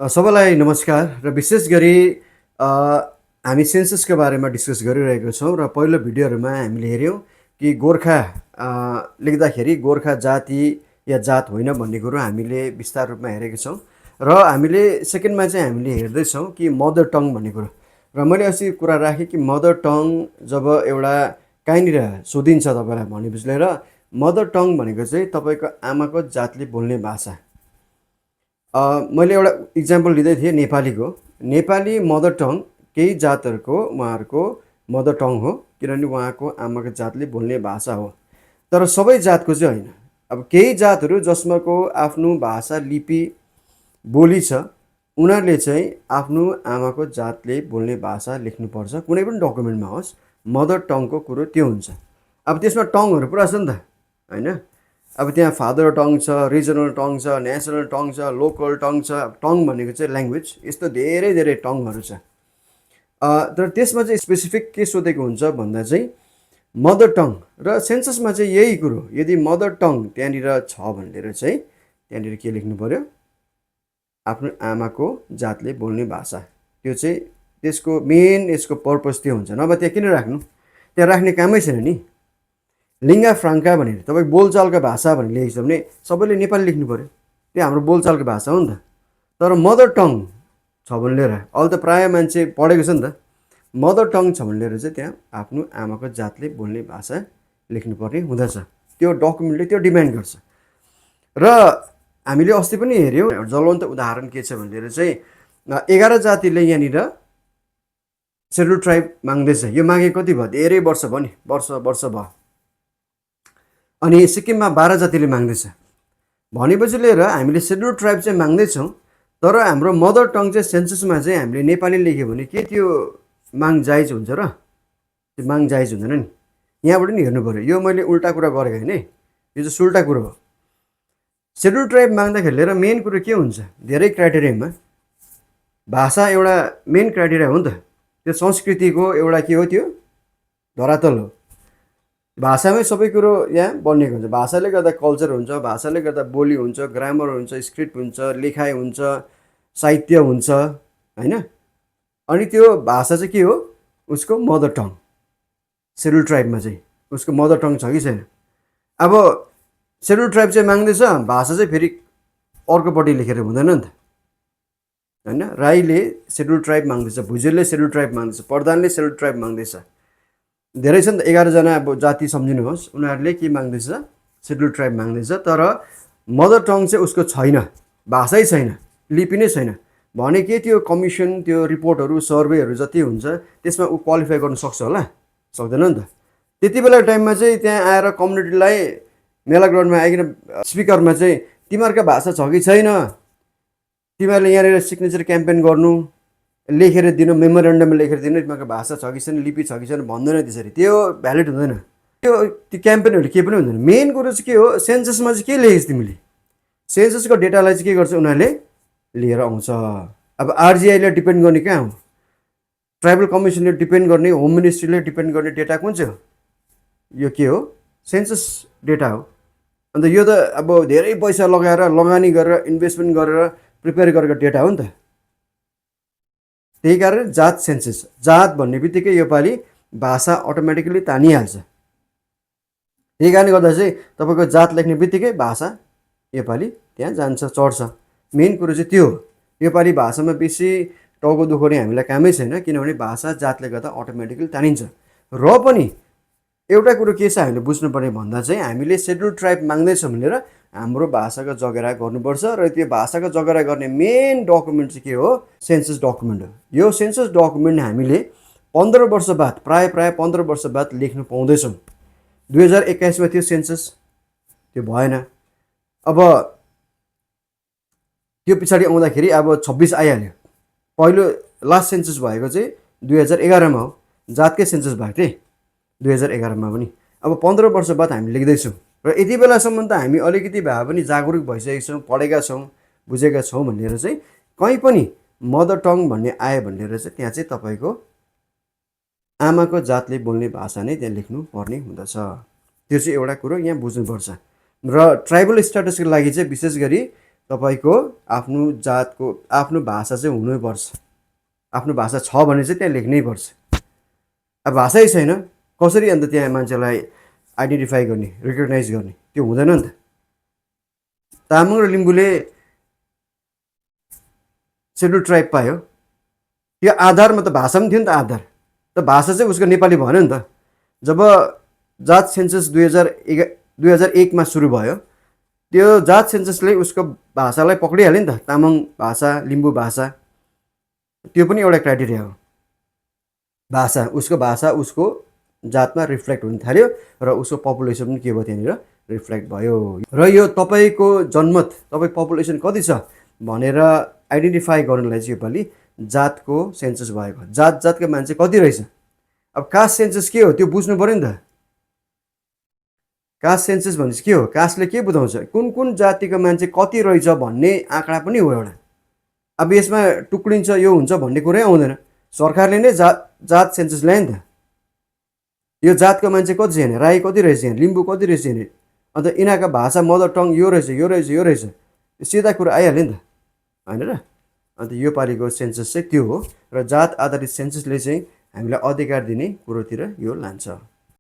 सबैलाई नमस्कार र विशेष गरी अ, हामी सेन्ससको बारेमा डिस्कस गरिरहेको छौँ र पहिलो भिडियोहरूमा हामीले हेऱ्यौँ कि गोर्खा लेख्दाखेरि गोर्खा जाति या जात होइन भन्ने कुरो हामीले विस्तार रूपमा हेरेको छौँ र हामीले सेकेन्डमा चाहिँ हामीले हेर्दैछौँ कि मदर टङ भन्ने कुरो र मैले अस्ति कुरा राखेँ कि मदर टङ जब एउटा कहीँनिर सोधिन्छ तपाईँलाई भनेपछि लिएर मदर टङ भनेको चाहिँ तपाईँको आमाको जातले बोल्ने भाषा। मैले एउटा इक्जाम्पल लिँदै थिएँ नेपालीको। नेपाली मदर टङ केही जातहरूको उहाँहरूको मदर टङ हो किनभने उहाँको आमाको जातले बोल्ने भाषा हो, तर सबै जातको चाहिँ होइन। अब केही जातहरू जसमाको आफ्नो भाषा लिपि बोली छ उनीहरूले चाहिँ आफ्नो आमाको जातले बोल्ने भाषा लेख्नुपर्छ, कुनै पनि डकुमेन्टमा होस्। मदर टङको कुरो त्यो हुन्छ। अब त्यसमा टङहरू पुरा छ नि त, होइन? अब त्यहाँ फादर टङ छ, रिजनल टङ छ, नेसनल टङ छ, लोकल टङ छ। टङ भनेको चाहिँ ल्याङ्ग्वेज, यस्तो धेरै धेरै टङहरू छ। तर त्यसमा चाहिँ स्पेसिफिक के सोधेको हुन्छ भन्दा चाहिँ मदर टङ र सेन्ससमा चाहिँ यही कुरो, यदि मदर टङ त्यहाँनिर छ भनेर चाहिँ त्यहाँनिर के लेख्नु पऱ्यो? आफ्नो आमाको जातले बोल्ने भाषा। त्यो चाहिँ त्यसको मेन यसको पर्पस त्यो हुन्छ, नभए त्यहाँ किन राख्नु? त्यहाँ राख्ने कामै छैन नि। लिङ्गा फ्राङ्का भनेर तपाईँ बोलचालको भाषा भनेर लेखेको छ भने सबैले नेपाली लेख्नु पऱ्यो, त्यो हाम्रो बोलचालको भाषा हो नि त। तर मदर टङ छ भने लिएर अहिले त प्रायः मान्छे पढेको छ नि त, मदर टङ छ भने लिएर चाहिँ त्यहाँ आफ्नो आमाको जातले बोल्ने भाषा लेख्नुपर्ने हुँदछ। त्यो डकुमेन्टले त्यो डिमान्ड गर्छ। र हामीले अस्ति पनि हेऱ्यौँ ज्वलन्त उदाहरण के छ भनेर चाहिँ 11 जातिले यहाँनिर सेड्युल ट्राइब माग्दैछ। यो मागे कति भयो? धेरै वर्ष भयो नि, वर्ष भयो। अनि सिक्किममा 12 जातिले माग्दैछ भनेपछि लिएर हामीले सेड्युल ट्राइब चाहिँ माग्दैछौँ, तर हाम्रो मदर टङ चाहिँ सेन्ससमा चाहिँ हामीले नेपाली लेख्यो भने के त्यो माग जायज हुन्छ र? त्यो माग जायज हुँदैन नि। यहाँबाट नि हेर्नु पऱ्यो। यो मैले उल्टा कुरा गरेको होइन है, यो चाहिँ सुल्टा कुरो हो। सेड्युल ट्राइब माग्दाखेरि लिएर मेन कुरो के हुन्छ? धेरै क्राइटेरियामा भाषा एउटा मेन क्राइटेरिया हो नि त। त्यो संस्कृतिको एउटा के हो? त्यो धरातल हो। भाषामै सबै कुरो यहाँ बनिएको हुन्छ। भाषाले गर्दा कल्चर हुन्छ, भाषाले गर्दा बोली हुन्छ, ग्रामर हुन्छ, स्क्रिप्ट हुन्छ, लेखाइ हुन्छ, साहित्य हुन्छ, होइन? अनि त्यो भाषा चाहिँ के हो? उसको मदर टङ। सेड्युल ट्राइबमा चाहिँ उसको मदर टङ छ कि छैन? अब सेड्युल ट्राइब चाहिँ माग्दैछ, भाषा चाहिँ फेरि अर्कोपट्टि लेखेर हुँदैन नि त, होइन? राईले सेड्युल ट्राइब माग्दैछ, भुजेलले सेड्युल ट्राइब माग्दैछ, प्रधानले सेड्युल ट्राइब माग्दैछ। धेरै छ नि त, 11 जना अब जाति सम्झिनुहोस्, उनीहरूले के माग्दैछ? सेड्युल ट्राइब माग्दैछ। तर मदर टङ चाहिँ उसको छैन, भाषै छैन, लिपि नै छैन भने के त्यो कमिसन, त्यो रिपोर्टहरू, सर्वेहरू जति हुन्छ त्यसमा ऊ क्वालिफाई गर्न सक्छ होला? सक्दैन नि त। त्यति बेला टाइममा चाहिँ त्यहाँ आएर कम्युनिटीलाई मेला ग्राउन्डमा आइकन स्पिकरमा चाहिँ तिमीहरूको भाषा छ कि छैन, तिमीहरूले यहाँनिर सिग्नेचर क्याम्पेन गर्नु, लेखेर दिनु, मेमोरेन्डम लेखेर दिनु, तिमीहरूको भाषा छ कि छैन, लिपि छ कि छैन भन्दैन त्यसरी, त्यो भ्यालिड हुँदैन। त्यो क्याम्पेनहरू केही पनि हुँदैन। मेन कुरो चाहिँ के हो? सेन्ससमा चाहिँ के लेखेछ तिमीले? सेन्ससको डेटालाई चाहिँ के गर्छ उनीहरूले? लिएर आउँछ। अब आरजिआईले डिपेन्ड गर्ने कहाँ हो? ट्राइबल कमिसनले डिपेन्ड गर्ने, होम मिनिस्ट्रीले डिपेन्ड गर्ने डेटा कुन चाहिँ हो? यो के हो? सेन्सस डेटा हो। अन्त यो त अब धेरै पैसा लगाएर, लगानी गरेर, इन्भेस्टमेन्ट गरेर प्रिपेयर गरेको डेटा हो नि त। त्यही कारण जात सेन्सस, जात भन्ने बित्तिकै योपालि भाषा अटोमेटिकली तानिहाल्छ। त्यही कारणले गर्दा चाहिँ तपाईँको जात लेख्ने बित्तिकै भाषा योपालि त्यहाँ जान्छ, चढ्छ। मेन कुरो चाहिँ त्यो हो। योपालि भाषामा बेसी टाउको दुखाउने हामीलाई कामै छैन, किनभने भाषा जातले गर्दा अटोमेटिकली तानिन्छ। र पनि एउटा कुरो के छ हामीले बुझ्नुपर्ने भन्दा चाहिँ हामीले सेड्युल ट्राइब माग्दैछौँ भनेर हाम्रो भाषाको जगेरा गर्नुपर्छ। र त्यो भाषाको जगेरा गर्ने मेन डकुमेन्ट चाहिँ के हो? सेन्सस डकुमेन्ट हो। यो सेन्सस डकुमेन्ट हामीले 15 वर्ष बाद, प्राय 15 वर्ष बाद लेख्नु पाउँदैछौँ। 2021मा थियो सेन्सस, त्यो भएन। अब त्यो पछाडि आउँदाखेरि अब 26 आइहाल्यो। पहिलो लास्ट सेन्सस भएको चाहिँ 2011मा हो, जातकै सेन्सस भएको थिएँ 2011मा पनि। अब 15 वर्ष बाद हामी लेख्दैछौँ र यति बेलासम्म त हामी अलिकति भए पनि जागरुक भइसकेका छौँ, पढेका छौँ, बुझेका छौँ भनेर चाहिँ कहीँ पनि मदर टङ भन्ने आयो भनेर चाहिँ त्यहाँ चाहिँ तपाईँको आमाको जातले बोल्ने भाषा नै त्यहाँ लेख्नु पर्ने हुँदछ। त्यो चाहिँ एउटा कुरो यहाँ बुझ्नुपर्छ। र ट्राइबल स्ट्याटसको लागि चाहिँ विशेष गरी तपाईँको आफ्नो जातको आफ्नो भाषा चाहिँ हुनैपर्छ। आफ्नो भाषा छ भने चाहिँ त्यहाँ लेख्नै पर्छ। अब भाषै छैन कसरी अन्त त्यहाँ मान्छेलाई आइडेन्टिफाई गर्ने, रिकगनाइज गर्ने? त्यो हुँदैन नि त। तामाङ र लिम्बूले सेड्युल ट्राइब पायो, त्यो आधारमा त भाषा पनि थियो नि त। आधार त भाषा चाहिँ उसको नेपाली भएन नि त। जब जात सेन्सस 2001मा सुरु भयो, त्यो जात सेन्ससले उसको भाषालाई पक्रिहाल्यो नि त। तामाङ भाषा, लिम्बू भाषा, त्यो पनि एउटा क्राइटेरिया हो। भाषा, उसको जातमा रिफ्लेक्ट हुन थाल्यो र उसको पपुलेसन पनि के भयो त्यहाँनिर रिफ्लेक्ट भयो। र यो तपाईँको जनमत, तपाईँ पपुलेसन कति छ भनेर आइडेन्टिफाई गर्नलाई चाहिँ योपालि जातको सेन्सस भएको। जातका मान्छे कति रहेछ। अब कास्ट सेन्सस के हो त्यो बुझ्नु पऱ्यो नि त। कास्ट सेन्सस भनेपछि के हो? कास्टले के बुझाउँछ? कुन जातिको मान्छे कति रहेछ भन्ने आँकडा पनि हो एउटा। अब यसमा टुक्रिन्छ यो हुन्छ भन्ने कुरै आउँदैन। सरकारले नै जात सेन्सस ल्यायो नि त। यो जातको मान्छे कति छ यहाँ, राई कति रहेछ यहाँ, लिम्बू कति रहेछ यहाँ, अन्त यिनीहरूका भाषा मदर टङ यो रहेछ यो रहेछ यो रहेछ, सिधा कुरा आइहाल्यो नि त, होइन र? अन्त यो पालिको सेन्सस चाहिँ त्यो हो। र जात आधारित सेन्ससले चाहिँ हामीलाई अधिकार दिने कुरोतिर यो लान्छ।